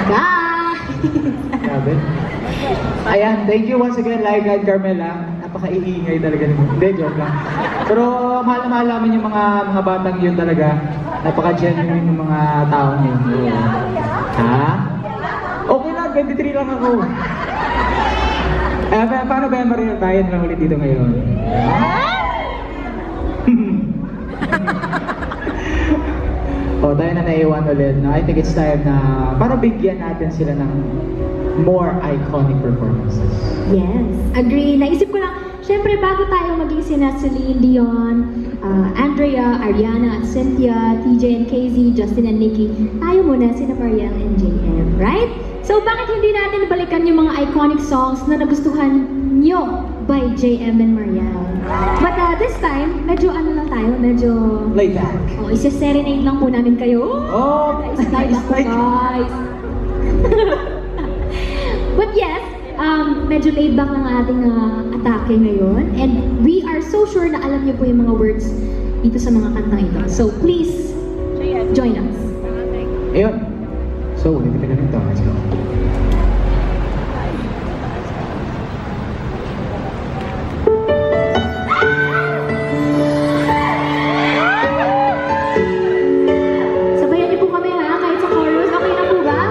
Bye! Grabe. Ayan, thank you once again, Laika and Carmela. Napaka-iingay talaga naman. Hindi, joke lang. Pero mahal na mahal namin yung mga batang yun talaga. Napaka-genuine yung mga taong yun. Ha? Okay lang, 23 lang ako. Paano ba yung Maria Bayan lang ulit dito ngayon? Tayo na naiwan ulit. No? I think it's time na para bigyan natin sila ng more iconic performances. Yes, agree. Naisip ko lang, syempre bago tayo maging sina Celine Dion, Andrea, Ariana, Cynthia, TJ and KZ, Justin and Nikki, tayo muna sina Mariel and JM, right? So bakit hindi natin balikan yung mga iconic songs na nagustuhan nyo by JM and Mariel? But this time, medyo ano lang tayo, medyo... Lay back. Isa-serenade lang po namin kayo. Oh, Nice, guys. But yes, medyo laid back ng ating atake ngayon. And we are so sure na alam niyo po yung mga words dito sa mga kantang ito. So please, join us. Ayun. So, ulitin ka na rin ito. Let's go. Sabayan niyo po kami ha, kahit sa chorus. Okay na po ba?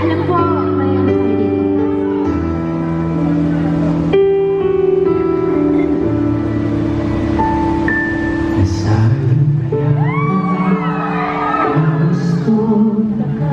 Alam ko, may ano tayo dito. Nasa'yo kaya ang gusto na ka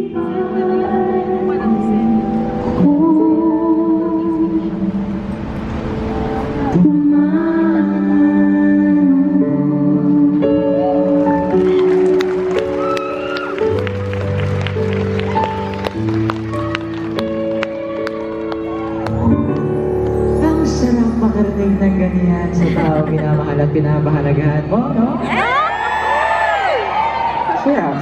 Ang sarap makarinig ng ganyan sa tao minamahal at pinapahalagahan mo, no? Sarap.